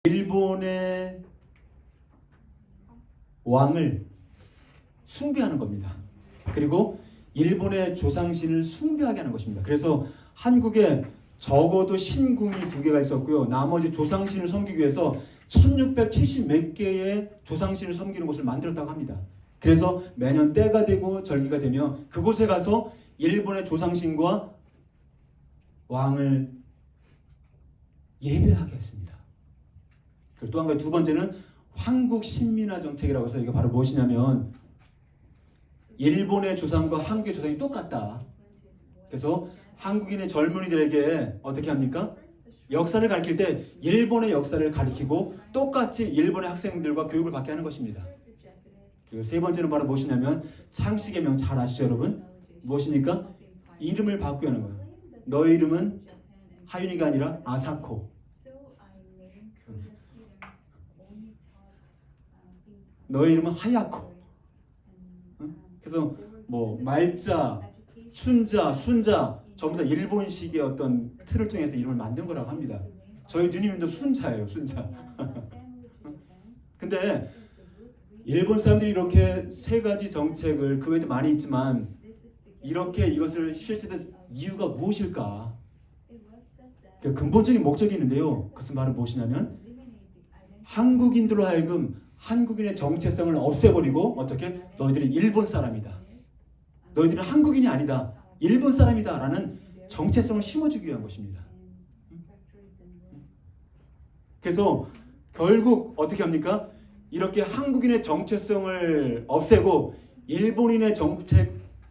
일본의 왕을 숭배하는 겁니다. 그리고 일본의 조상신을 숭배하게 하는 것입니다. 그래서 한국에 적어도 신궁이 2개가 있었고요. 나머지 조상신을 섬기기 위해서 1670 몇 개의 조상신을 섬기는 곳을 만들었다고 합니다. 그래서 매년 때가 되고 절기가 되면 그곳에 가서 일본의 조상신과 왕을 예배하게 했습니다. 그리고 또 한 가지, 두 번째는 한국 신민화 정책이라고 해서 이게 바로 무엇이냐면 일본의 조상과 한국의 조상이 똑같다. 그래서 한국인의 젊은이들에게 어떻게 합니까? 역사를 가르칠 때 일본의 역사를 가르치고 똑같이 일본의 학생들과 교육을 받게 하는 것입니다. 그리고 세 번째는 바로 무엇이냐면 창씨의 명 잘 아시죠 여러분? 무엇입니까? 이름을 바꾸게 하는 거예요. 너의 이름은 하윤이가 아니라 아사코. 너의 이름은 하야코. 그래서 뭐 말자, 춘자, 순자 전부 다 일본식의 어떤 틀을 통해서 이름을 만든 거라고 합니다. 저희 누님도 순자예요, 순자. 근데 일본 사람들이 이렇게 세 가지 정책을 그 외에도 많이 있지만 이렇게 이것을 실시된 이유가 무엇일까? 그 근본적인 목적이 있는데요. 그것은 바로 무엇이냐면 한국인들로 하여금 한국인의 정체성을 없애버리고 어떻게? 너희들이 일본 사람이다. 너희들은 한국인이 아니다. 일본 사람이다 라는 정체성을 심어주기 위한 것입니다. 그래서 결국 어떻게 합니까? 이렇게 한국인의 정체성을 없애고 일본인의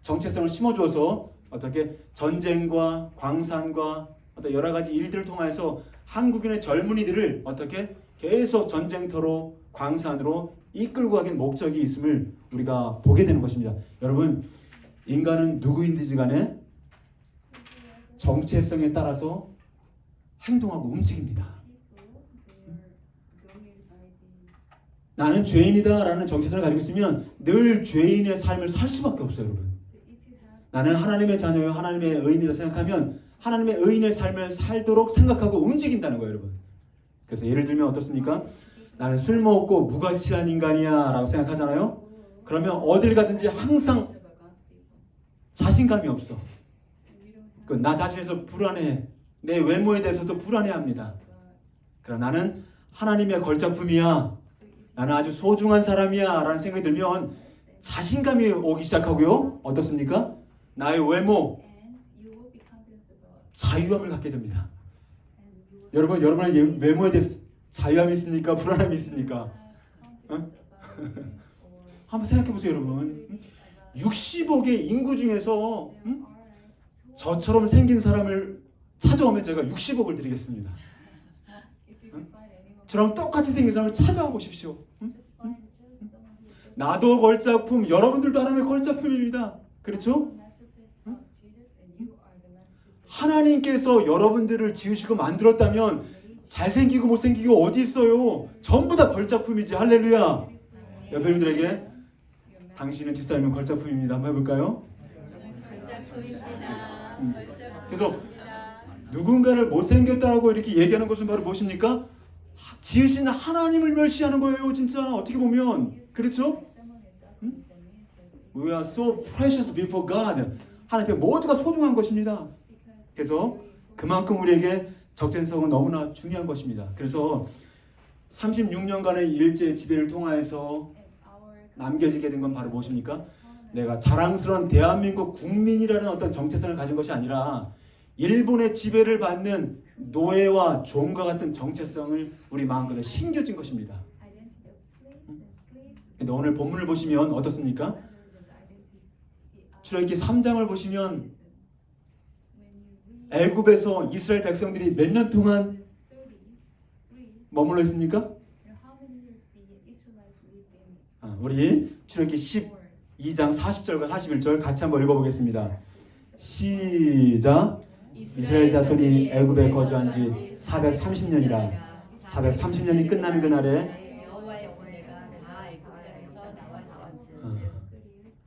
정체성을 심어줘서 어떻게 전쟁과 광산과 어떤 여러 가지 일들을 통해서 한국인의 젊은이들을 어떻게 계속 전쟁터로 광산으로 이끌고 가는 목적이 있음을 우리가 보게 되는 것입니다. 여러분, 인간은 누구인지 간에 정체성에 따라서 행동하고 움직입니다. 나는 죄인이다 라는 정체성을 가지고 있으면 늘 죄인의 삶을 살 수밖에 없어요. 여러분, 나는 하나님의 자녀요 하나님의 의인이다 생각하면 하나님의 의인의 삶을 살도록 생각하고 움직인다는 거예요. 여러분, 그래서 예를 들면 어떻습니까? 나는 쓸모없고 무가치한 인간이야 라고 생각하잖아요. 그러면 어딜 가든지 항상 자신감이 없어. 나 자신에서 불안해. 내 외모에 대해서도 불안해합니다. 그러나 나는 하나님의 걸작품이야. 나는 아주 소중한 사람이야 라는 생각이 들면 자신감이 오기 시작하고요. 어떻습니까? 나의 외모, 자유함을 갖게 됩니다. 여러분의 외모에 대해서 자유함이 있습니까? 불안함이 있습니까? 한번 생각해 보세요, 여러분. 60억의 인구 중에서 저처럼 생긴 사람을 찾아오면 제가 60억을 드리겠습니다. 저랑 똑같이 생긴 사람을 찾아와 보십시오. 나도 걸작품, 여러분들도 하나님의 걸작품입니다. 그렇죠? 하나님께서 여러분들을 지으시고 만들었다면 잘생기고 못생기고 어디 있어요? 전부 다 걸작품이지. 할렐루야. 옆에 분들에게 당신은 집사님은 걸작품입니다. 한번 해볼까요? 그래서 누군가를 못생겼다고 이렇게 얘기하는 것은 바로 무엇입니까? 지으신 하나님을 멸시하는 거예요. 진짜 어떻게 보면. 그렇죠? We are so precious before God. 하나님 앞에 모두가 소중한 것입니다. 그래서 그만큼 우리에게 적재성은 너무나 중요한 것입니다. 그래서 36년간의 일제 지배를 통하여서 남겨지게 된 건 바로 무엇입니까? 내가 자랑스러운 대한민국 국민이라는 어떤 정체성을 가진 것이 아니라 일본의 지배를 받는 노예와 종과 같은 정체성을 우리 마음속에 심겨진 것입니다. 근데 오늘 본문을 보시면 어떻습니까? 출애굽기 3장을 보시면 애굽에서 이스라엘 백성들이 몇 년 동안 머물러 있습니까? 우리 출애굽기 12장 40절과 41절 같이 한번 읽어보겠습니다. 시작. 이스라엘 자손이 애굽에 거주한 지 430년이라 430년이 끝나는 그날에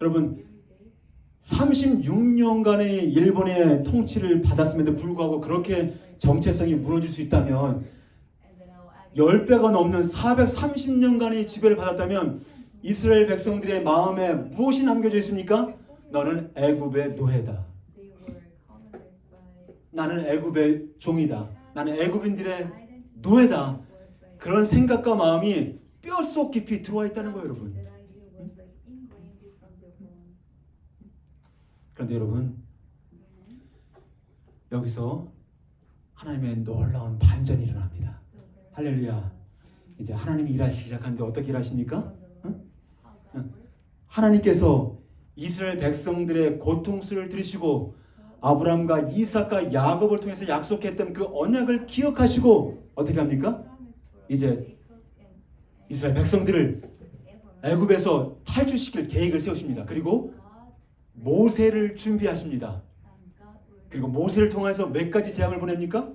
여러분 36년간의 일본의 통치를 받았음에도 불구하고 그렇게 정체성이 무너질 수 있다면 10배가 넘는 430년간의 지배를 받았다면 이스라엘 백성들의 마음에 무엇이 남겨져 있습니까? 너는 애굽의 노예다. 나는 애굽의 종이다. 나는 애굽인들의 노예다. 그런 생각과 마음이 뼛속 깊이 들어와 있다는 거예요, 여러분. 그런데 여러분, 여기서 하나님의 놀라운 반전이 일어납니다. 할렐루야. 이제 하나님이 일하시기 시작하는데 어떻게 일하십니까? 하나님께서 이스라엘 백성들의 고통수를 들으시고 아브라함과 이삭과 야곱을 통해서 약속했던 그 언약을 기억하시고 어떻게 합니까? 이제 이스라엘 백성들을 애굽에서 탈출시킬 계획을 세우십니다. 그리고 모세를 준비하십니다. 그리고 모세를 통해서 몇 가지 재앙을 보냅니까?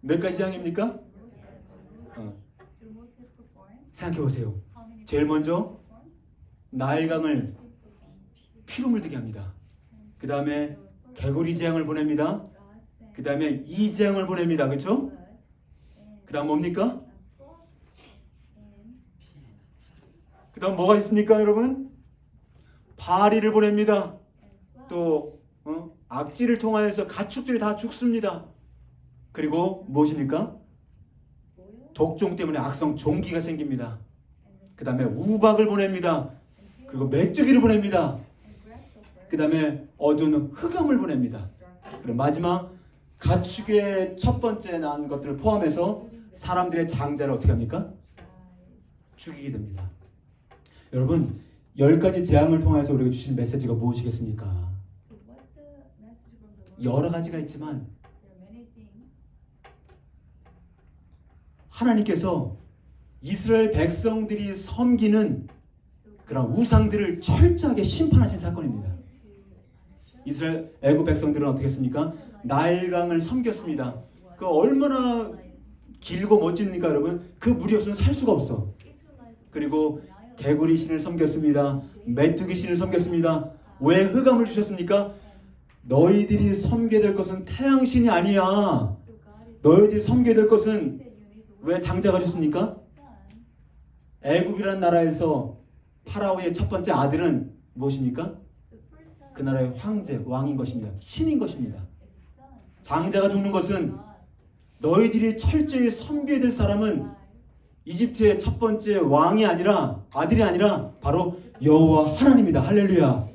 몇 가지 재앙입니까? 생각해 보세요. 제일 먼저 나일강을 피로 물들게 합니다. 그 다음에 개구리 재앙을 보냅니다. 그 다음에 이 재앙을 보냅니다. 그렇죠? 그 다음 뭡니까? 그 다음 뭐가 있습니까, 여러분? 바리를 보냅니다. 또 악지를 통하여서 가축들이 다 죽습니다. 그리고 무엇입니까? 독종 때문에 악성 종기가 생깁니다. 그 다음에 우박을 보냅니다. 그리고 메뚜기를 보냅니다. 그 다음에 어두운 흑암을 보냅니다. 그리고 마지막 가축의 첫 번째 난 것들을 포함해서 사람들의 장자를 어떻게 합니까? 죽이게 됩니다. 여러분, 10가지 재앙을 통해서 우리에게 주신 메시지가 무엇이겠습니까? 여러 가지가 있지만 하나님께서 이스라엘 백성들이 섬기는 그런 우상들을 철저하게 심판하신 사건입니다. 이스라엘 애굽 백성들은 어떻게 했습니까? 나일강을 섬겼습니다. 그 얼마나 길고 멋집니까, 여러분? 그 물이 없으면 살 수가 없어. 그리고 개구리 신을 섬겼습니다. 메뚜기 신을 섬겼습니다. 왜 흑암을 주셨습니까? 너희들이 섬겨야 될 것은 태양신이 아니야. 너희들이 섬겨야 될 것은 왜 장자가 주십니까? 애굽이라는 나라에서 파라오의 첫 번째 아들은 무엇입니까? 그 나라의 황제, 왕인 것입니다. 신인 것입니다. 장자가 죽는 것은 너희들이 철저히 섬겨야 될 사람은 이집트의 첫 번째 왕이 아니라 아들이 아니라 바로 여호와 하나님이다. 할렐루야.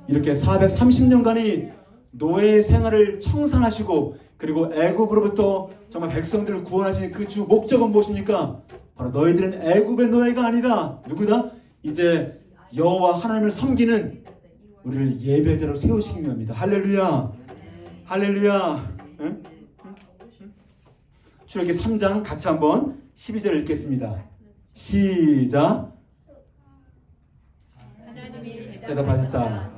이렇게 430년간의 노예 생활을 청산하시고 그리고 애굽으로부터 정말 백성들을 구원하신 그 주 목적은 무엇입니까? 바로 너희들은 애굽의 노예가 아니다. 누구다? 이제 여호와 하나님을 섬기는 우리를 예배자로 세우시기 위함입니다. 할렐루야. 할렐루야. 응? 출애굽기 3장 같이 한번 12절 읽겠습니다. 시작. 대답하셨다.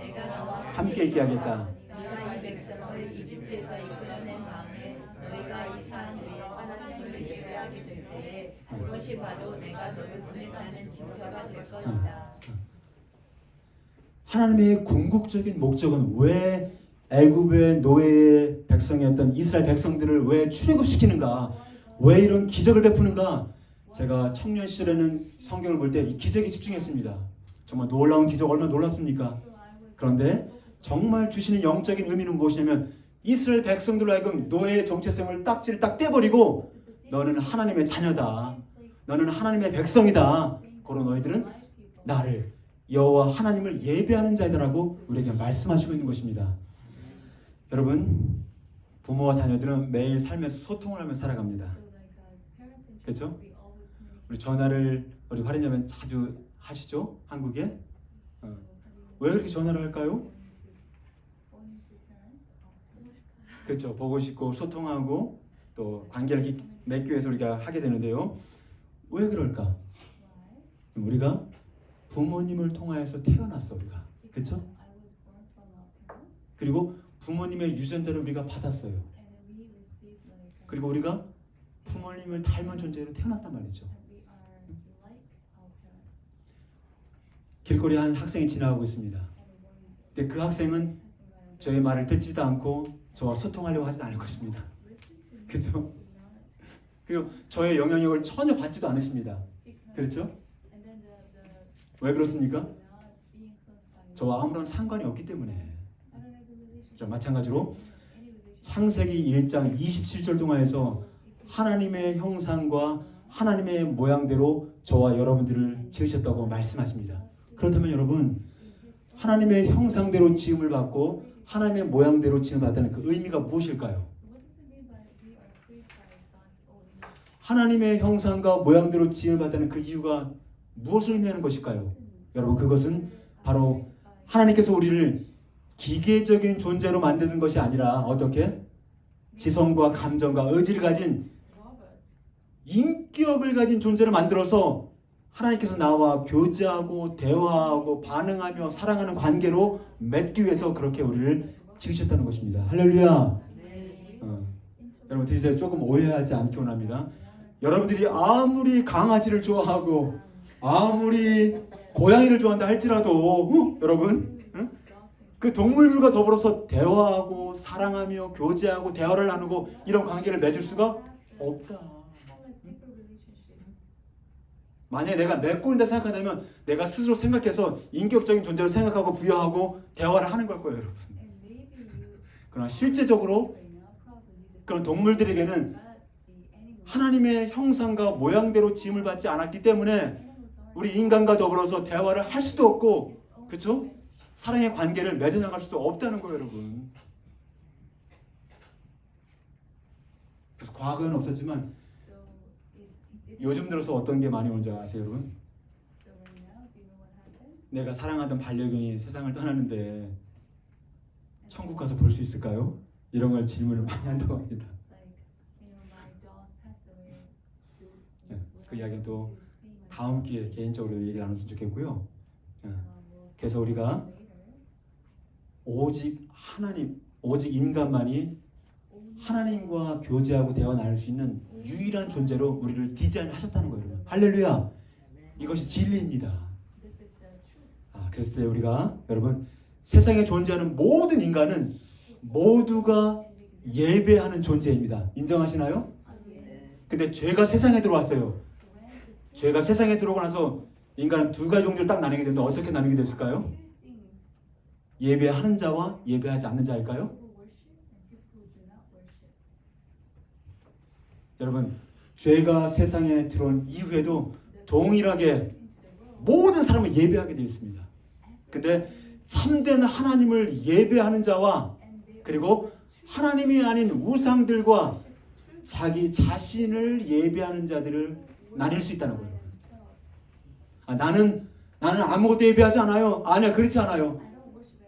함께 있게 하겠다. 네가 이 백성을 이집트에서 이끌어낸 다음에 너희가 이 산 위에 하나님을 예배하게 될 때에 그것이 바로 내가 너를 보냈다는 증거가 될 것이다. 하나님의 궁극적인 목적은 왜 애굽의 노예의 백성이었던 이스라엘 백성들을 왜 출애굽시키는가? 왜 이런 기적을 베푸는가? 제가 청년 시절에는 성경을 볼 때 이 기적에 집중했습니다. 정말 놀라운 기적, 얼마나 놀랐습니까? 그런데 정말 주시는 영적인 의미는 무엇이냐면 이스라엘 백성들로 하여금 노예의 정체성을 딱지를 딱 떼버리고 너는 하나님의 자녀다. 너는 하나님의 백성이다. 그런 너희들은 나를 여호와 하나님을 예배하는 자이다라고 우리에게 말씀하시고 있는 것입니다. 여러분, 부모와 자녀들은 매일 삶에서 소통을 하며 살아갑니다. 그렇죠? 우리 전화를 우리 활인자면 자주 하시죠? 한국에? 왜 그렇게 전화를 할까요? 그렇죠. 보고 싶고 소통하고 또 관계를 맺기 위해서 우리가 하게 되는데요. 왜 그럴까? 우리가 부모님을 통하여서 태어났어, 우리가. 그렇죠? 그리고 부모님의 유전자를 우리가 받았어요. 그리고 우리가 부모님을 닮은 존재로 태어났단 말이죠. 길거리 한 학생이 지나가고 있습니다. 근데 그 학생은 저의 말을 듣지도 않고 저와 소통하려고 하지 않을 것입니다. 그렇죠? 그리고 저의 영향력을 전혀 받지도 않으십니다. 그렇죠? 왜 그렇습니까? 저와 아무런 상관이 없기 때문에. 마찬가지로 창세기 1장 27절 동화에서 하나님의 형상과 하나님의 모양대로 저와 여러분들을 지으셨다고 말씀하십니다. 그렇다면 여러분, 하나님의 형상대로 지음을 받고 하나님의 모양대로 지음을 받다는 그 의미가 무엇일까요? 하나님의 형상과 모양대로 지음을 받다는 그 이유가 무엇을 의미하는 것일까요? 여러분, 그것은 바로 하나님께서 우리를 기계적인 존재로 만드는 것이 아니라 어떻게? 지성과 감정과 의지를 가진 인격을 가진 존재를 만들어서 하나님께서 나와 교제하고 대화하고 반응하며 사랑하는 관계로 맺기 위해서 그렇게 우리를 지으셨다는 것입니다. 할렐루야. 여러분 드디어 조금 오해하지 않기 원합니다. 여러분들이 아무리 강아지를 좋아하고 아무리 고양이를 좋아한다 할지라도 여러분 그 동물들과 더불어서 대화하고 사랑하며 교제하고 대화를 나누고 이런 관계를 맺을 수가 없다. 만약에 내가 내 꼴이다 생각한다면 내가 스스로 생각해서 인격적인 존재로 생각하고 부여하고 대화를 하는 걸 거예요, 여러분. 그러나 실제적으로 그런 동물들에게는 하나님의 형상과 모양대로 지음을 받지 않았기 때문에 우리 인간과 더불어서 대화를 할 수도 없고, 그렇죠? 사랑의 관계를 맺어나갈 수도 없다는 거예요, 여러분. 그래서 과거에는 없었지만 요즘 들어서 어떤 게 많이 오는지 아세요, 여러분? 내가 사랑하던 반려견이 세상을 떠나는데 천국 가서 볼 수 있을까요? 이런 걸 질문을 많이 한다고 합니다. 그 이야기는 또 다음 기회에 개인적으로 얘기를 나눴으면 좋겠고요. 그래서 우리가 오직 하나님, 오직 인간만이 하나님과 교제하고 대화 나눌 수 있는 유일한 존재로 우리를 디자인하셨다는 거예요, 여러분. 할렐루야. 이것이 진리입니다. 그래서 우리가 여러분 세상에 존재하는 모든 인간은 모두가 예배하는 존재입니다. 인정하시나요? 근데 죄가 세상에 들어왔어요. 죄가 세상에 들어오고 나서 인간은 두 가지 종류를 딱 나뉘게 되는데 어떻게 나누게 됐을까요? 예배하는 자와 예배하지 않는 자일까요? 여러분, 죄가 세상에 들어온 이후에도 동일하게 모든 사람을 예배하게 되어 있습니다. 근데 참된 하나님을 예배하는 자와 그리고 하나님이 아닌 우상들과 자기 자신을 예배하는 자들을 나뉠 수 있다는 거예요. 나는 아무것도 예배하지 않아요. 아니야, 그렇지 않아요.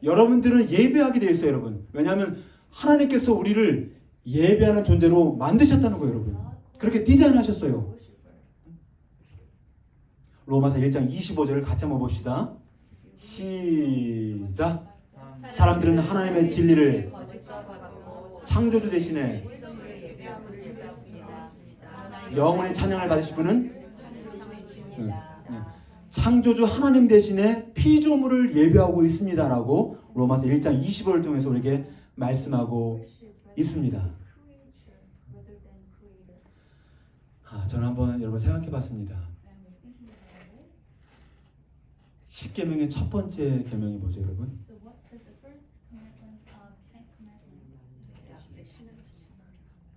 여러분들은 예배하게 되어 있어요, 여러분. 왜냐하면 하나님께서 우리를 예배하는 존재로 만드셨다는 거예요, 여러분. 그렇게 디자인하셨어요. 로마서 1장 25절을 같이 한번 봅시다. 시작. 사람들은 하나님의 진리를 창조주 대신에 영원의 찬양을 받으실 분은 창조주 하나님 대신에 피조물을 예배하고 있습니다라고 로마서 1장 25절을 통해서 우리에게 말씀하고 있습니다. 저는 한번 여러분 생각해 봤습니다. 10계명의 첫 번째 계명이 뭐죠, 여러분?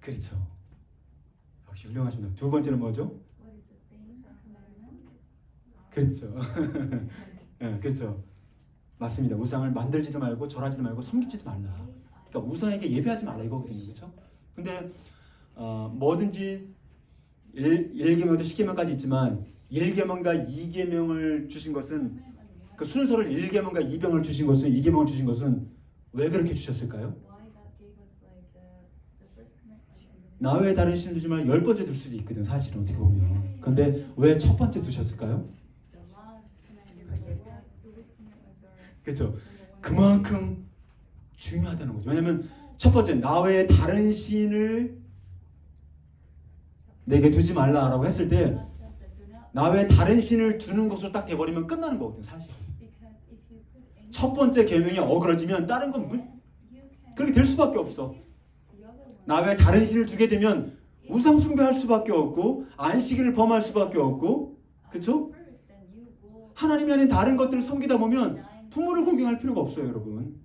그렇죠. 역시 훌륭하십니다. 두 번째는 뭐죠? 그렇죠. 네, 그렇죠. 맞습니다. 우상을 만들지도 말고 절하지도 말고 섬기지도 말라. 그러니까 우상에게 예배하지 말라 이거거든요, 그렇죠? 근데 뭐든지 1계명부터 10계명까지 있지만 1계명과 2계명을 주신 것은 그 순서를 1계명과 2계명을 주신 것은 2계명을 주신 것은 왜 그렇게 주셨을까요? 나 외에 다른 신을 두지 말고 10번째 둘 수도 있거든, 사실은 어떻게 보면. 근데 왜 첫 번째 두셨을까요? 그렇죠. 그만큼 중요하다는 거죠. 왜냐하면 첫 번째 나 외에 다른 신을 내게 두지 말라라고 했을 때 나 외에 다른 신을 두는 것으로 딱 돼버리면 끝나는 거거든요, 사실. 첫 번째 계명이 어그러지면 다른 건 그렇게 될 수밖에 없어. 나 외에 다른 신을 두게 되면 우상 숭배할 수밖에 없고 안식일을 범할 수밖에 없고, 그렇죠? 하나님이 아닌 다른 것들을 섬기다 보면 부모를 공경할 필요가 없어요, 여러분.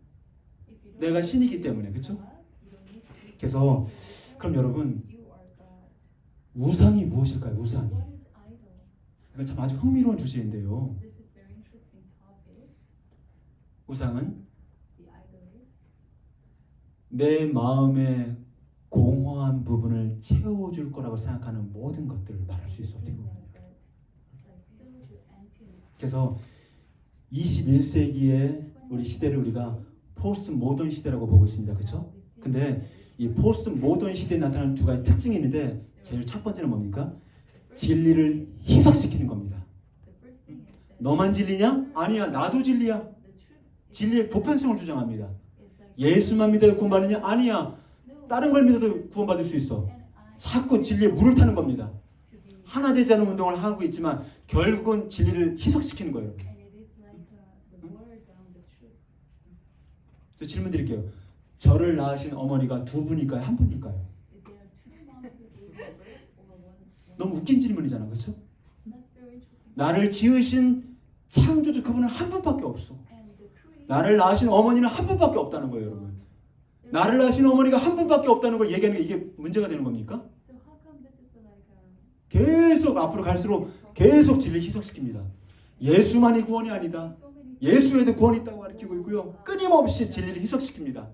내가 신이기 때문에, 그렇죠? 그래서 그럼 여러분, 우상이 무엇일까요? 우상이. 이거 참 아주 흥미로운 주제인데요. 우상은 내 마음의 공허한 부분을 채워줄 거라고 생각하는 모든 것들을 말할 수 있어. 어떻게 보면. 그래서 21세기의 우리 시대를 우리가 포스트 모던 시대라고 보고 있습니다. 그렇죠? 근데 이 포스트 모던 시대에 나타나는 두 가지 특징이 있는데, 제일 첫 번째는 뭡니까? 진리를 희석시키는 겁니다. 너만 진리냐? 아니야, 나도 진리야. 진리의 보편성을 주장합니다. 예수만 믿어야 구원받느냐? 아니야, 다른 걸 믿어도 구원받을 수 있어. 자꾸 진리에 물을 타는 겁니다. 하나 되지 않은 운동을 하고 있지만 결국은 진리를 희석시키는 거예요. 저 질문 드릴게요. 저를 낳으신 어머니가 두 분일까요? 한 분일까요? 너무 웃긴 질문이잖아, 그렇죠? 나를 지으신 창조주 그분은 한 분밖에 없어. 나를 낳으신 어머니는 한 분밖에 없다는 거예요, 여러분. 나를 낳으신 어머니가 한 분밖에 없다는 걸 얘기하는 게 이게 문제가 되는 겁니까? 계속 앞으로 갈수록 계속 진리를 희석시킵니다. 예수만이 구원이 아니다. 예수에도 구원이 있다고 가르치고 있고요. 끊임없이 진리를 희석시킵니다.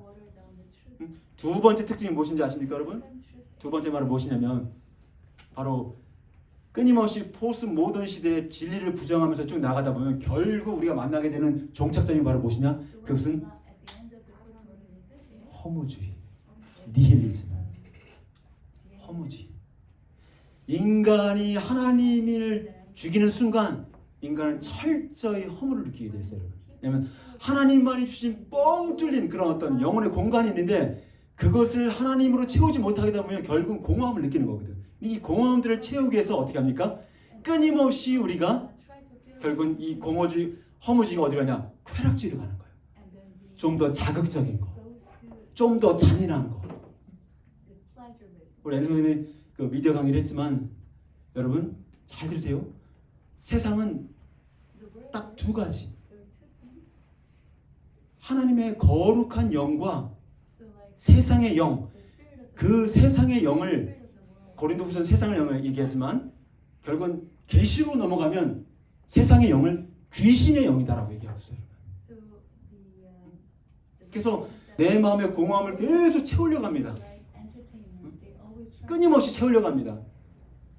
두 번째 특징이 무엇인지 아십니까, 여러분? 두 번째 말은 무엇이냐면 바로 끊임없이 포스트 모던 시대의 진리를 부정하면서 쭉 나가다 보면 결국 우리가 만나게 되는 종착점이 바로 무엇이냐? 그것은 허무주의, 니힐리즘, 허무주의. 인간이 하나님을 죽이는 순간 인간은 철저히 허무를 느끼게 돼 있어요. 왜냐하면 하나님만이 주신 뻥 뚫린 그런 어떤 영혼의 공간이 있는데 그것을 하나님으로 채우지 못하게 되면 결국 공허함을 느끼는 거거든. 이 공허함들을 채우기 위해서 어떻게 합니까? 끊임없이 우리가 결국은 이 공허주의, 허무주의가 어디 가냐? 쾌락주의로 가는 거예요. 좀 더 자극적인 거, 좀 더 잔인한 거. 우리 앤 선생님이 그 미디어 강의를 했지만 여러분 잘 들으세요. 세상은 딱 두 가지. 하나님의 거룩한 영과 세상의 영. 그 세상의 영을 고린도후서는 세상의 영을 얘기하지만 결국은 계시로 넘어가면 세상의 영을 귀신의 영이다라고 얘기하고 있어요. 그래서 내 마음의 공허함을 계속 채우려고 합니다. 끊임없이 채우려고 합니다.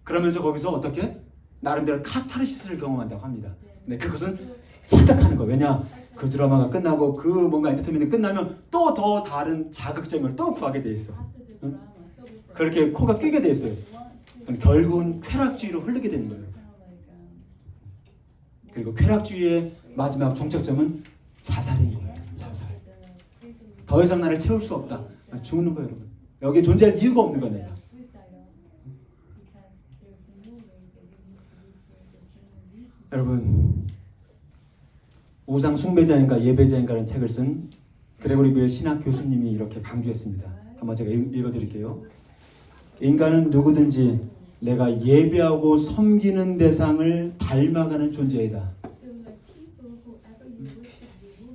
그러면서 거기서 어떻게? 나름대로 카타르시스를 경험한다고 합니다. 근데 그것은 착각하는 거예요. 왜냐? 그 드라마가 끝나고 그 뭔가 엔터테인먼트 끝나면 또 더 다른 자극적인 걸 또 구하게 돼 있어. 응? 그렇게 코가 끼게 돼 있어요. 결국은 쾌락주의로 흐르게 되는 거예요. 그리고 쾌락주의의 마지막 종착점은 자살인 거예요. 자살. 더 이상 나를 채울 수 없다. 죽는 거예요, 여러분. 여기에 존재할 이유가 없는 거예요, 내가. 여러분, 우상 숭배자인가 예배자인가라는 책을 쓴 그레고리 빌 신학 교수님이 이렇게 강조했습니다. 한번 제가 읽어드릴게요. 인간은 누구든지 내가 예배하고 섬기는 대상을 닮아가는 존재이다.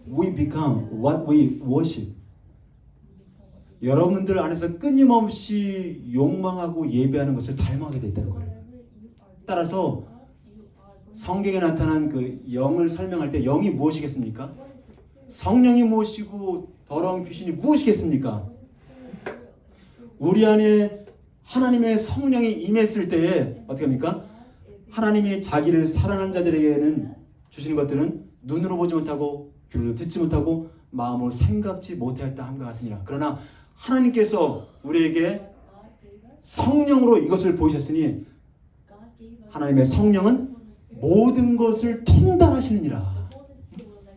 We become what we worship. 여러분들 안에서 끊임없이 욕망하고 예배하는 것을 닮아가게 됐다는 거예요. 따라서 성경에 나타난 그 영을 설명할 때 영이 무엇이겠습니까? 성령이 무엇이고 더러운 귀신이 무엇이겠습니까? 우리 안에 하나님의 성령이 임했을 때에 어떻게 합니까? 하나님이 자기를 사랑하는 자들에게는 주시는 것들은 눈으로 보지 못하고 귀로 듣지 못하고 마음으로 생각지 못하였다 함과 같으니라. 그러나 하나님께서 우리에게 성령으로 이것을 보이셨으니 하나님의 성령은 모든 것을 통달하시느니라.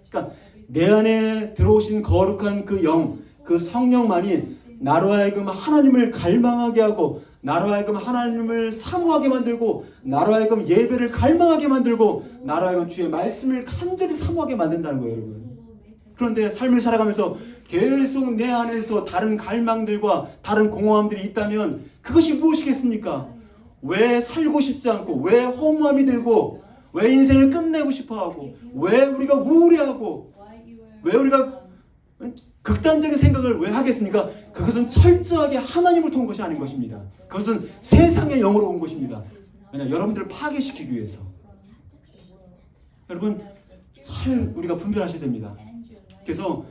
그러니까 내 안에 들어오신 거룩한 그 영, 그 성령만이 나로 하여금 하나님을 갈망하게 하고 나로 하여금 하나님을 사모하게 만들고 나로 하여금 예배를 갈망하게 만들고 나로 하여금 주의 말씀을 간절히 사모하게 만든다는 거예요, 여러분. 그런데 삶을 살아가면서 계속 내 안에서 다른 갈망들과 다른 공허함들이 있다면 그것이 무엇이겠습니까? 왜 살고 싶지 않고, 왜 허무함이 들고, 왜 인생을 끝내고 싶어하고, 왜 우리가 우울해하고, 왜 우리가 극단적인 생각을 왜 하겠습니까? 그것은 철저하게 하나님을 통한 것이 아닌 것입니다. 그것은 세상의 영으로 온 것입니다. 왜냐, 여러분들을 파괴시키기 위해서. 여러분, 잘 우리가 분별하셔야 됩니다. 그래서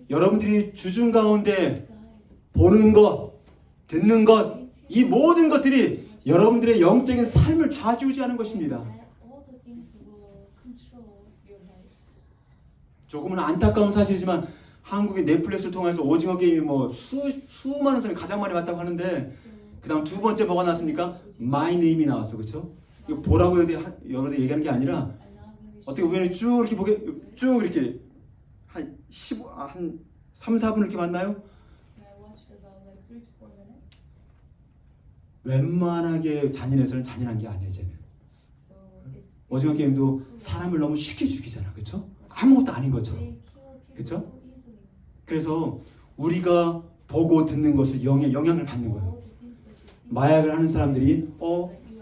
여러분들이 주중 가운데 보는 것, 듣는 것, 이 모든 것들이 여러분들의 영적인 삶을 좌지우지하는 것입니다. 조금은 안타까운 사실이지만 한국의 넷플릭스를 통해서 오징어 게임이 뭐 수많은 사람이 가장 많이 봤다고 하는데, 그 다음 두 번째 뭐가 나왔습니까? 마이 네임이 나왔어. 그렇죠? 이거 보라고 여러분들 얘기하는 게 아니라 어떻게 우연히 쭉 이렇게 보게, 쭉 이렇게 한 3, 4분 이렇게 봤나요? 웬만하게 잔인해서는 잔인한 게 아니에요. 쟤는. 오징어 게임도 사람을 너무 쉽게 죽이잖아. 그렇죠? 아무것도 아닌 것처럼. 그렇죠? 그래서 우리가 보고 듣는 것을 영향을 받는 거예요. 마약을 하는 사람들이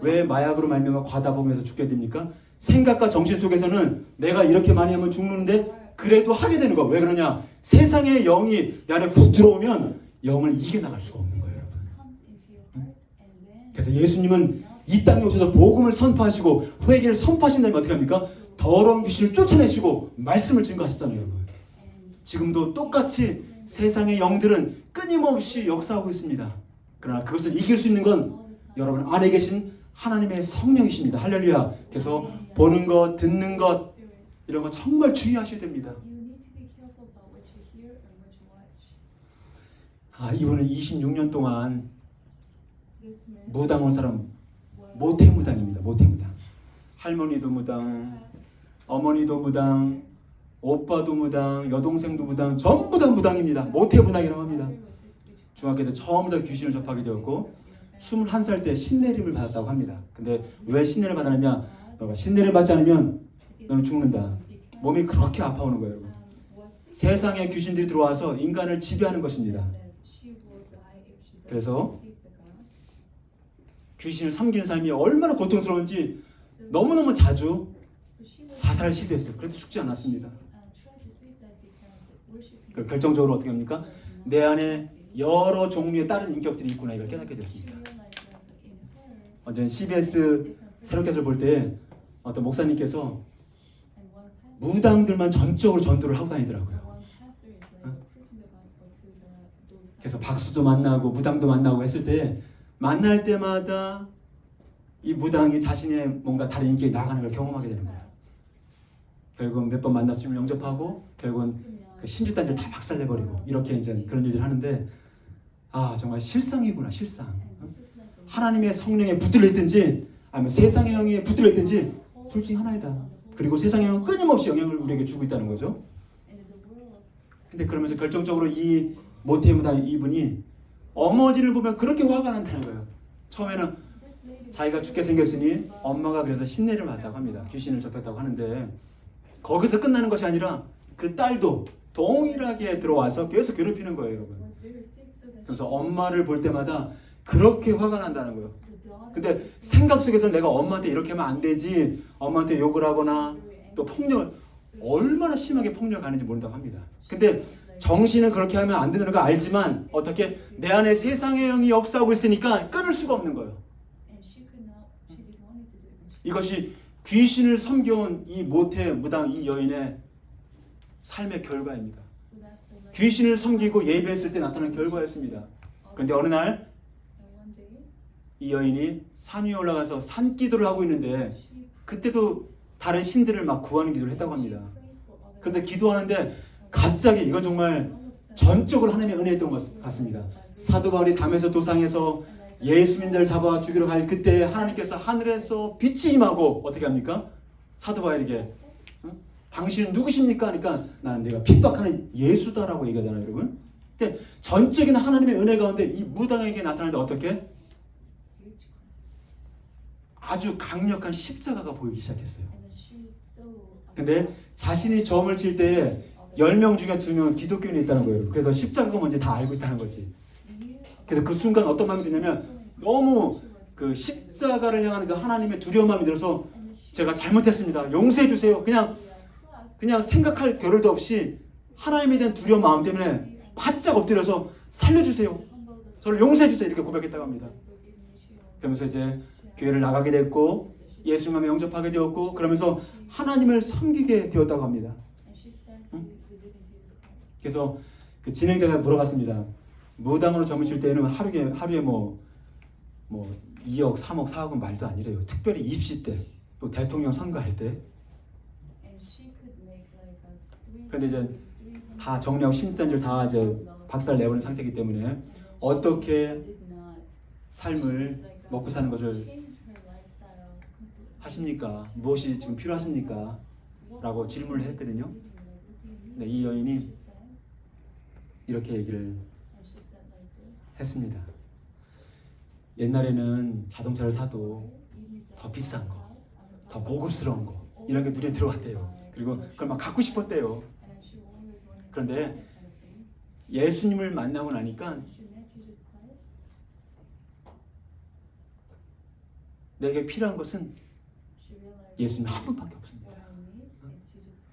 왜 마약으로 말미암아 과다범에서 죽게 됩니까? 생각과 정신 속에서는 내가 이렇게 많이 하면 죽는데 그래도 하게 되는 거예요. 왜 그러냐? 세상의 영이 내 안에 훅 들어오면 영을 이겨나갈 수가 없는 거예요, 여러분. 그래서 예수님은 이 땅에 오셔서 복음을 선포하시고 회개를 선포하신다면 어떻게 합니까? 더러운 귀신을 쫓아내시고 말씀을 증거하셨잖아요, 여러분. 지금도 똑같이 세상의 영들은 끊임없이 역사하고 있습니다. 그러나 그것을 이길 수 있는 건 여러분 안에 계신 하나님의 성령이십니다. 할렐루야. 그래서 보는 것, 듣는 것 이런 거 정말 주의하셔야 됩니다. 이분은 26년 동안 무당 온 사람 모태무당입니다. 모태무당. 할머니도 무당, 어머니도 무당, 오빠도 무당, 여동생도 무당, 전부 다 무당입니다. 모태무당이라고 합니다. 중학교 때 처음부터 귀신을 접하게 되었고 21살 때 신내림을 받았다고 합니다. 근데 왜 신내를 받았느냐? 너가 신내를 받지 않으면 너는 죽는다. 몸이 그렇게 아파오는 거예요, 여러분. 세상에 귀신들이 들어와서 인간을 지배하는 것입니다. 그래서 귀신을 섬기는 삶이 얼마나 고통스러운지 너무너무 자주 자살을 시도했어요. 그래도 죽지 않았습니다. 결정적으로 어떻게 합니까? 내 안에 여러 종류의 다른 인격들이 있구나 이걸 깨닫게 됐습니다. 어제 CBS 새롭게를 볼 때 어떤 목사님께서 무당들만 전적으로 전도를 하고 다니더라고요. 그래서 박수도 만나고 무당도 만나고 했을 때 만날 때마다 이 무당이 자신의 뭔가 다른 인격이 나가는 걸 경험하게 되는 거예요. 결국은 몇 번 만나서 주님을 영접하고 결국은 그 신주단지를 다 박살내버리고 이렇게 이제 그런 일을 하는데 정말 실상이구나, 실상. 하나님의 성령에 붙들려 있든지 아니면 세상의 영에 붙들려 있든지 둘 중에 하나이다. 그리고 세상의 영은 끊임없이 영향을 우리에게 주고 있다는 거죠. 근데 그러면서 결정적으로 이 모태무당 이분이 어머니를 보면 그렇게 화가 난다는 거예요. 처음에는 자기가 죽게 생겼으니 엄마가 그래서 신내를 받았다고 합니다. 귀신을 접했다고 하는데 거기서 끝나는 것이 아니라 그 딸도 동일하게 들어와서 계속 괴롭히는 거예요, 여러분. 그래서 엄마를 볼 때마다 그렇게 화가 난다는 거예요. 근데 생각 속에서 내가 엄마한테 이렇게 하면 안 되지, 엄마한테 욕을 하거나 또 폭력을 얼마나 심하게 폭력하는지 모른다고 합니다. 근데 정신은 그렇게 하면 안 되는 걸 알지만 어떻게 내 안에 세상의 영이 역사하고 있으니까 끊을 수가 없는 거예요. 이것이 귀신을 섬겨온 이 모태 무당 이 여인의 삶의 결과입니다. 귀신을 섬기고 예배했을 때 나타난 결과였습니다. 그런데 어느 날 이 여인이 산 위에 올라가서 산기도를 하고 있는데 그때도 다른 신들을 막 구하는 기도를 했다고 합니다. 그런데 기도하는데 갑자기 이건 정말 전적으로 하나님의 은혜였던 것 같습니다. 사도 바울이 담에서 도상에서 예수 믿는 자를 잡아 죽이러 갈 그때 하나님께서 하늘에서 빛이 임하고 어떻게 합니까? 사도 바울에게 당신은 누구십니까? 하니까 나는 내가 핍박하는 예수다라고 얘기하잖아요, 여러분. 근데 전적인 하나님의 은혜 가운데 이 무당에게 나타날 때 어떻게? 아주 강력한 십자가가 보이기 시작했어요. 근데 자신이 점을 칠 때 10명 중에 2명은 기독교인이 있다는 거예요. 그래서 십자가가 뭔지 다 알고 있다는 거지. 그래서 그 순간 어떤 마음이 드냐면 너무 그 십자가를 향하는 그 하나님의 두려운 마음이 들어서 제가 잘못했습니다. 용서해 주세요. 그냥 생각할 겨를도 없이 하나님에 대한 두려운 마음 때문에 바짝 엎드려서 살려주세요. 저를 용서해 주세요. 이렇게 고백했다고 합니다. 그러면서 이제 교회를 나가게 됐고 예수님을 영접하게 되었고 그러면서 하나님을 섬기게 되었다고 합니다. 그래서 그 진행자가 물어봤습니다. 무당으로 점을 때는 하루에 뭐 2억, 3억, 4억은 말도 아니래요. 특별히 입시 때, 또 대통령 선거할 때. 그런데 이제 다 정리하고 신입단지를 다 이제 박살을 내버린 상태이기 때문에 어떻게 삶을 먹고 사는 것을 하십니까? 무엇이 지금 필요하십니까? 라고 질문을 했거든요. 네, 이 여인이 이렇게 얘기를 했습니다. 옛날에는 자동차를 사도 더 비싼 거, 더 고급스러운 거 이런 게 눈에 들어왔대요. 그리고 그걸 막 갖고 싶었대요. 그런데 예수님을 만나고 나니까 내게 필요한 것은 예수님 한 분밖에 없습니다.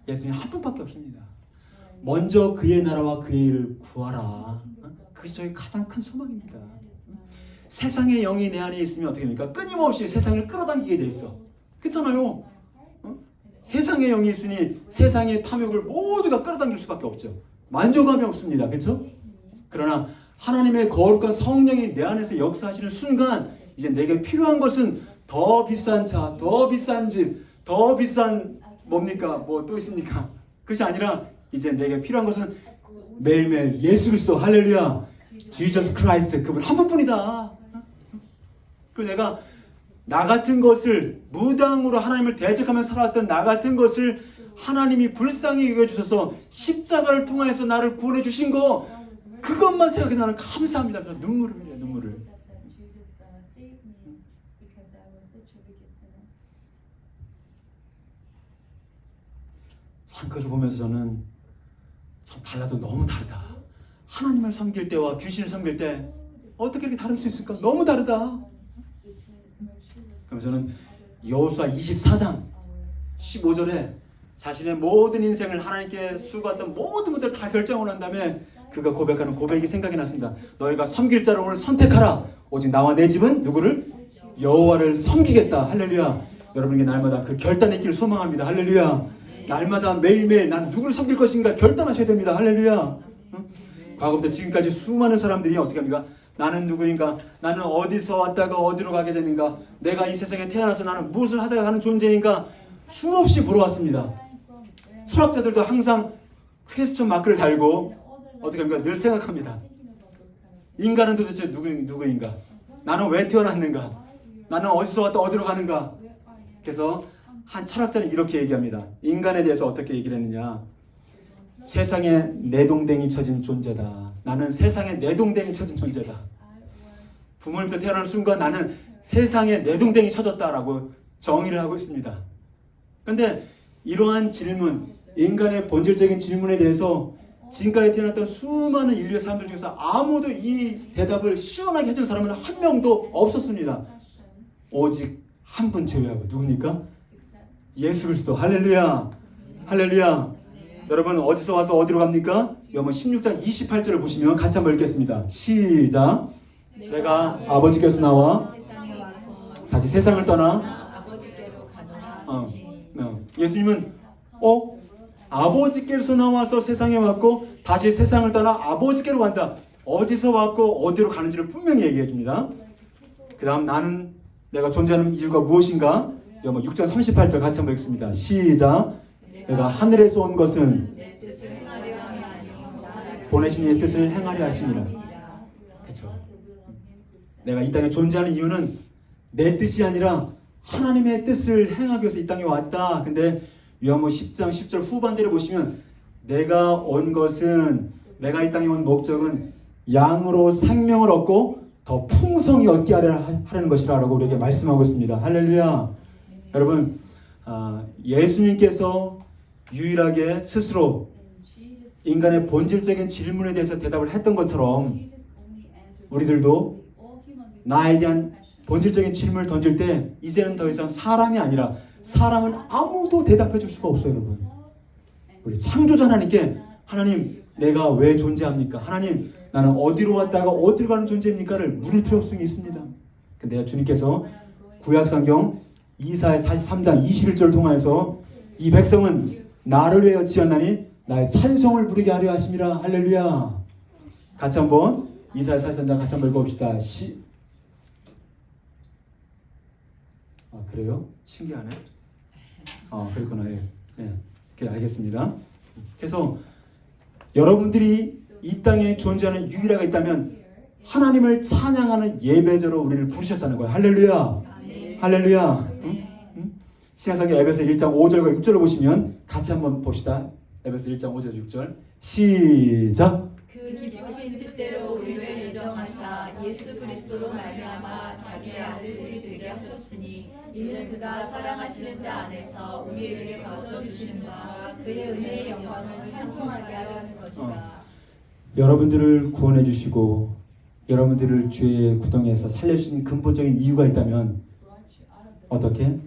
예수님 한 분밖에 없습니다. 먼저 그의 나라와 그의 일을 구하라. 그것이 저의 가장 큰 소망입니다. 세상의 영이 내 안에 있으면 어떻게 됩니까? 끊임없이 세상을 끌어당기게 돼 있어. 그렇잖아요. 세상의 영이 있으니 세상의 탐욕을 모두가 끌어당길 수밖에 없죠. 만족감이 없습니다. 그렇죠? 그러나 하나님의 거룩한 성령이 내 안에서 역사하시는 순간 이제 내게 필요한 것은 더 비싼 차, 더 비싼 집, 더 비싼 뭡니까? 뭐 또 있습니까? 그것이 아니라 이제 내게 필요한 것은 매일매일 예수 그리스도 할렐루야 Jesus Christ 그분 한 분뿐이다. 그리고 내가 나 같은 것을 무당으로 하나님을 대적하며 살아왔던 나 같은 것을 하나님이 불쌍히 여겨주셔서 십자가를 통해서 나를 구원해 주신 거 그것만 생각해 나는 감사합니다. 그래서 눈물을 흘려요. 눈물을. 참 그것을 보면서 저는 참 달라도 너무 다르다. 하나님을 섬길 때와 귀신을 섬길 때 어떻게 이렇게 다를 수 있을까? 너무 다르다. 그럼 저는 여호수아 24장 15절에 자신의 모든 인생을 하나님께 수고했던 모든 것들을 다 결정을 한 다음에 그가 고백하는 고백이 생각이 났습니다. 너희가 섬길 자를 오늘 선택하라. 오직 나와 내 집은 누구를? 여호와를 섬기겠다. 할렐루야. 여러분에게 날마다 그 결단의 길을 소망합니다. 할렐루야. 날마다 매일매일 나는 누구를 섬길 것인가 결단하셔야 됩니다. 할렐루야. 과거부터 지금까지 수많은 사람들이 어떻게 합니까? 나는 누구인가? 나는 어디서 왔다가 어디로 가게 되는가? 내가 이 세상에 태어나서 나는 무엇을 하다가 하는 존재인가? 수없이 물어왔습니다. 철학자들도 항상 퀘스천 마크를 달고 어떻게 합니까? 늘 생각합니다. 인간은 도대체 누구인가? 나는 왜 태어났는가? 나는 어디서 왔다 어디로 가는가? 그래서 한 철학자는 이렇게 얘기합니다. 인간에 대해서 어떻게 얘기를 했느냐? 세상에 내동댕이 쳐진 존재다. 나는 세상에 내동댕이 쳐진 존재다. 부모님부터 태어나는 순간 나는 세상에 내동댕이 쳐졌다라고 정의를 하고 있습니다. 그런데 이러한 질문, 인간의 본질적인 질문에 대해서 지금까지 태어났던 수많은 인류의 사람들 중에서 아무도 이 대답을 시원하게 해준 사람은 한 명도 없었습니다. 오직 한 분 제외하고 누굽니까? 예수 그리스도. 할렐루야. 할렐루야. 여러분 어디서 와서 어디로 갑니까? 요한 16장 28절을 보시면 같이 한번 읽겠습니다. 시작. 내가 아버지께서 나와 다시 세상을 떠나 아버지께로 가노라. 예수님은 아버지께서 나와서 세상에 왔고 다시 세상을 떠나 아버지께로 간다. 어디서 왔고 어디로 가는지를 분명히 얘기해 줍니다. 그 다음 나는 내가 존재하는 이유가 무엇인가? 요한 6장 38절 같이 한번 읽습니다. 시작. 내가 하늘에서 온 것은 내 뜻을 행하려 함이 아니요 보내신 이의 뜻을 행하려 하심이라. 그렇죠. 내가 이 땅에 존재하는 이유는 내 뜻이 아니라 하나님의 뜻을 행하기 위해서 이 땅에 왔다. 근데 요한복음 10장 10절 후반절에 보시면 내가 온 것은 내가 이 땅에 온 목적은 양으로 생명을 얻고 더 풍성히 얻게 하려는 것이라고 우리에게 말씀하고 있습니다. 할렐루야. 여러분 예수님께서 유일하게 스스로 인간의 본질적인 질문에 대해서 대답을 했던 것처럼 우리들도 나에 대한 본질적인 질문을 던질 때 이제는 더 이상 사람이 아니라 사람은 아무도 대답해 줄 수가 없어요, 여러분. 우리 창조자 하나님께 하나님 내가 왜 존재합니까? 하나님 나는 어디로 왔다가 어디로 가는 존재입니까를 물을 필요성이 있습니다. 근데 주님께서 구약성경 이사야 43장 21절을 통하여서 이 백성은 나를 위하여 지었나니 나의 찬송을 부르게 하려 하심이라. 할렐루야. 같이 한번 이사야 43장 같이 한번 읽어봅시다. 그래요? 신기하네. 그렇구나. 예. 그래, 알겠습니다. 그래서 여러분들이 이 땅에 존재하는 유일하가 있다면 하나님을 찬양하는 예배자로 우리를 부르셨다는 거예요. 할렐루야. 할렐루야. 응? 신약성경 에베소 1장 5절과 6절을 보시면 같이 한번 봅시다. 에베소 1장 5절 6절 시작. 그 기쁘신 뜻대로 우리를 예정하사 예수 그리스도로 말미암아 자기의 아들들이 되게 하셨으니 이는 그가 사랑하시는 자 안에서 우리에게 거저주시는 바 그의 은혜의 영광을 찬송하게 하려는 것이라. 여러분들을 구원해 주시고 여러분들을 죄의 구덩이에서 살려주신 근본적인 이유가 있다면 어떻게?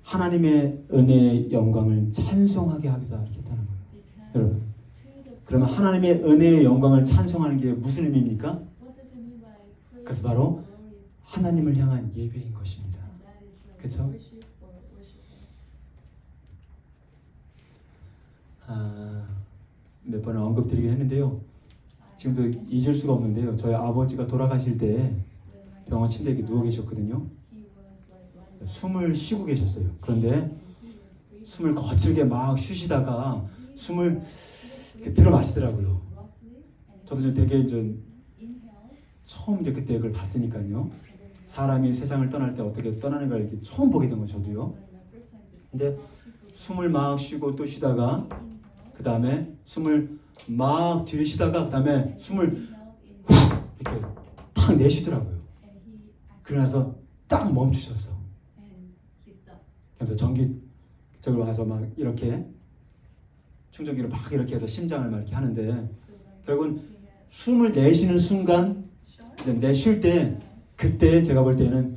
하나님의 은혜의 영광을 찬송하게 하겠다는 거예요. 여러분, 그러면 하나님의 은혜의 영광을 찬송하는 게 무슨 의미입니까? 그것은 바로 하나님을 향한 예배인 것입니다. 그렇죠? 몇 번 언급드리긴 했는데요. 지금도 잊을 수가 없는데요. 저희 아버지가 돌아가실 때 병원 침대에 누워 계셨거든요. 숨을 쉬고 계셨어요. 그런데 숨을 거칠게 막 쉬시다가 숨을 들어 마시더라고요. 저도 되게 처음 그때 그걸 봤으니까요. 사람이 세상을 떠날 때 어떻게 떠나는 걸 이렇게 처음 보게 된 거죠, 저도요. 근데 숨을 막 쉬고 또 쉬다가 그 다음에 숨을 막 들이쉬다가 그 다음에 숨을 후 이렇게 탁 내쉬더라고요. 그러나서 딱 멈추셨어. 그래서 전기적으로 와서 막 이렇게 충전기를 막 이렇게 해서 심장을 막 이렇게 하는데 결국은 숨을 내쉬는 순간 이제 내쉴 때 그때 제가 볼 때는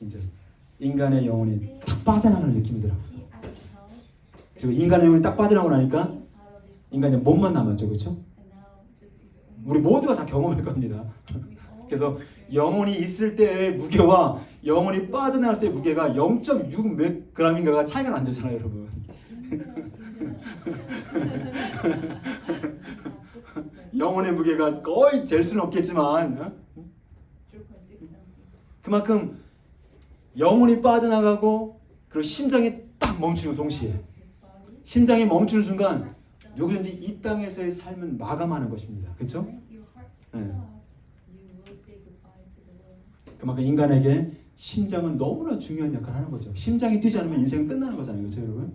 이제 인간의 영혼이 딱 빠져나가는 느낌이더라고요. 그리고 인간의 영혼이 딱 빠져나가고 나니까 인간의 몸만 남았죠, 그렇죠? 우리 모두가 다 경험할 겁니다. 그래서 영혼이 있을 때의 무게와 영혼이 빠져나갈 때의 무게가 0.6 몇 g인가가 차이가 안 되잖아요, 여러분. 영혼의 무게가 거의 잴 수는 없겠지만 그만큼 영혼이 빠져나가고 그리고 심장이 딱 멈추는 동시에 심장이 멈추는 순간 누구든지 이 땅에서의 삶은 마감하는 것입니다. 그렇죠? 네. 그만큼 인간에게 심장은 너무나 중요한 역할을 하는 거죠. 심장이 뛰지 않으면 인생은 끝나는 거잖아요. 그렇죠, 여러분?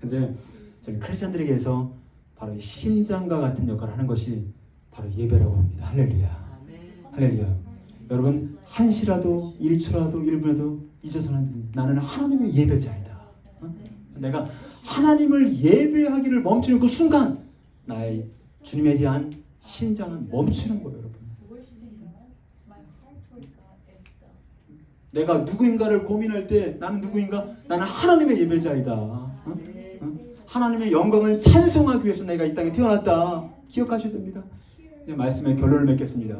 근데 저희 크리스천들에게서 바로 이 심장과 같은 역할을 하는 것이 바로 예배라고 합니다. 할렐루야. 할렐루야. 여러분 한시라도 1초라도 1분이라도 잊어서는 나는 하나님의 예배자이다. 내가 하나님을 예배하기를 멈추는 그 순간 나의 주님에 대한 심장은 멈추는 거예요, 여러분. 내가 누구인가를 고민할 때 나는 누구인가? 나는 하나님의 예배자이다. 하나님의 영광을 찬송하기 위해서 내가 이 땅에 태어났다. 기억하셔야 됩니다. 이제 말씀의 결론을 맺겠습니다.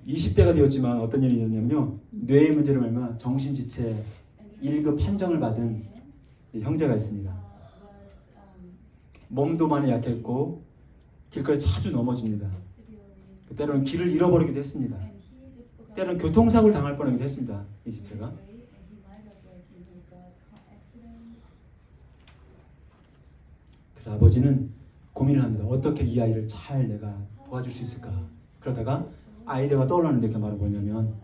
20대가 되었지만 어떤 일이 있었냐면요. 뇌의 문제로 말미암아 정신지체 1급 판정을 받은 형제가 있습니다. 몸도 많이 약했고 길거리에 자주 넘어집니다. 때로는 길을 잃어버리기도 했습니다. 때로는 교통사고를 당할 뻔하기도 했습니다. 이 지체가. 그래서 아버지는 고민을 합니다. 어떻게 이 아이를 잘 내가 도와줄 수 있을까. 그러다가 아이디어가 떠올랐는데 그 말은 뭐냐면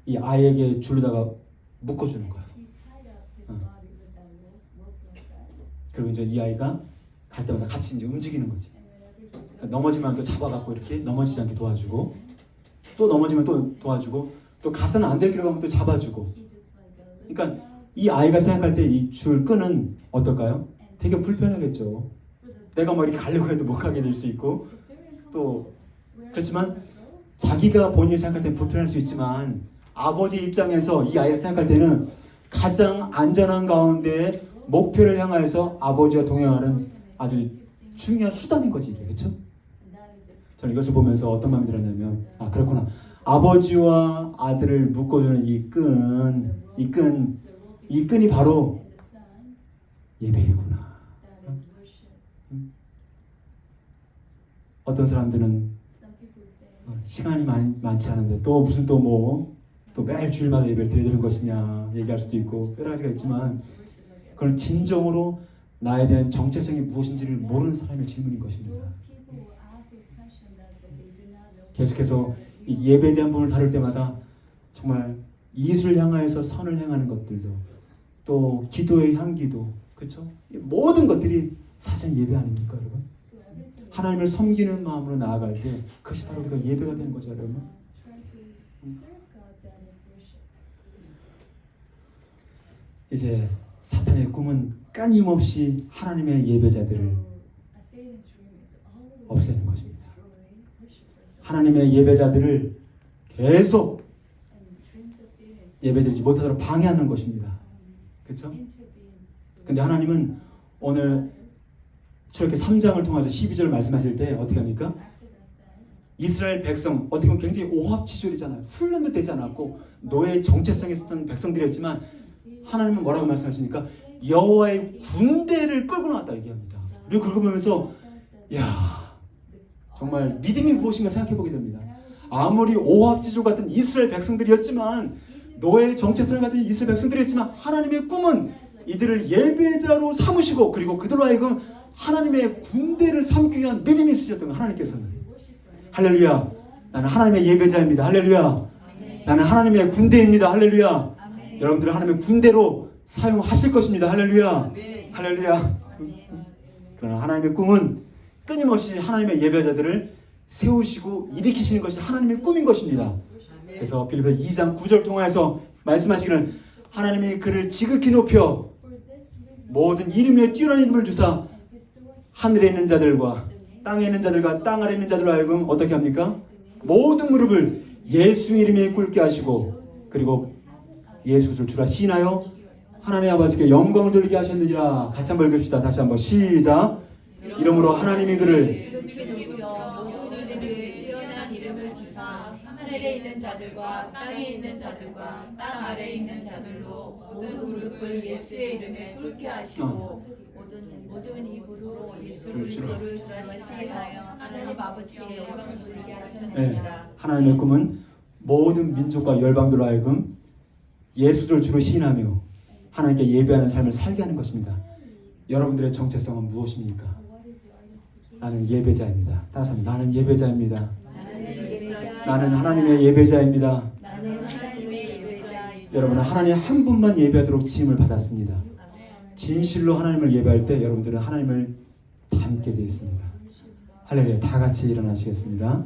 이 아이에게 줄로다가 묶어주는 거야. 그리고 이제 이 아이가 갈 때마다 같이 이제 움직이는 거지. 넘어지면 또 잡아갖고 이렇게 넘어지지 않게 도와주고 또 넘어지면 또 도와주고 또 가서는 안 될 길로 가면 또 잡아주고. 그러니까 이 아이가 생각할 때 이 줄 끈은 어떨까요? 되게 불편하겠죠. 내가 뭐 이렇게 가려고 해도 못 가게 될 수 있고 또 그렇지만 자기가 본인이 생각할 때는 불편할 수 있지만 아버지 입장에서 이 아이를 생각할 때는 가장 안전한 가운데 목표를 향하여서 아버지와 동행하는 아주 중요한 수단인 거지 이게. 그렇죠? 저는 이것을 보면서 어떤 마음이 들었냐면 아 그렇구나. 아버지와 아들을 묶어주는 이 끈이 바로 예배이구나. 어떤 사람들은 시간이 많지 않은데 또 무슨 또 매일 주일마다 예배를 드려야 되는 것이냐 얘기할 수도 있고 여러 가지가 있지만 그건 진정으로 나에 대한 정체성이 무엇인지를 모르는 사람의 질문인 것입니다. 계속해서 이 예배에 대한 부분을 다룰 때마다 정말 이웃을 향하여서 선을 행하는 것들도 또 기도의 향기도 그렇죠? 모든 것들이 사실 예배 아닙니까 여러분? 하나님을 섬기는 마음으로 나아갈 때 그것이 바로 우리가 예배가 되는 거죠 여러분. 이제 사탄의 꿈은 끊임없이 하나님의 예배자들을 없애는 것입니다. 하나님의 예배자들을 계속 예배드리지 못하도록 방해하는 것입니다. 그렇죠? 근데 하나님은 오늘 출애굽기 3장을 통해서 12절을 말씀하실 때 어떻게 합니까? 이스라엘 백성 어떻게 보면 굉장히 오합지졸이잖아요. 훈련도 되지 않았고 노예의 정체성에 있었던 백성들이었지만 하나님은 뭐라고 말씀하십니까? 여호와의 군대를 끌고 나왔다 얘기합니다. 그리고 그걸 보면서 야 정말 믿음이 무엇인가 생각해 보게 됩니다. 아무리 오합지졸 같은 이스라엘 백성들이었지만 노예의 정체성을 가진 이스라엘 백성들이었지만 하나님의 꿈은 이들을 예배자로 삼으시고 그리고 그들로 하여금 하나님의 군대를 삼기 위한 믿음이 있으셨던 거 하나님께서는. 할렐루야. 나는 하나님의 예배자입니다. 할렐루야. 나는 하나님의 군대입니다. 할렐루야. 여러분들을 하나님의 군대로 사용하실 것입니다. 할렐루야. 할렐루야. 그러나 하나님의 꿈은 끊임없이 하나님의 예배자들을 세우시고 일으키시는 것이 하나님의 꿈인 것입니다. 그래서 빌립보서 2장 9절 통해서 말씀하시기를 하나님이 그를 지극히 높여 모든 이름에 뛰어난 이름을 주사 하늘에 있는 자들과 땅에 있는 자들과 땅 아래 있는 자들로 하여금 어떻게 합니까? 모든 무릎을 예수 이름에 꿇게 하시고 그리고 예수를 주라 시인하여 하나님 아버지께 영광을 돌리게 하셨느니라. 같이 한번 읽읍시다. 다시 한번 시작. 이러므로 하나님이 그를 모든 이름을 뛰어난 이름을 주사 하늘에 있는 자들과 땅에 있는 자들과 땅 아래에 있는 자들로 모든 무릎을 예수의 이름에 꿇게 하시고 모든 입으로 예수 그리스도를 주시하여 하나님 아버지께 영광을 돌리게 하셨느니라. 하나님의 꿈은 모든 민족과 열방들로 하여금 예수를 주로 시인하며 하나님께 예배하는 삶을 살게 하는 것입니다. 여러분들의 정체성은 무엇입니까? 나는 예배자입니다. 따라서 나는 예배자입니다. 나는 하나님의 예배자입니다. 여러분은 하나님 한 분만 예배하도록 지음을 받았습니다. 진실로 하나님을 예배할 때 여러분들은 하나님을 닮게 되어 있습니다. 할렐루야. 다 같이 일어나시겠습니다.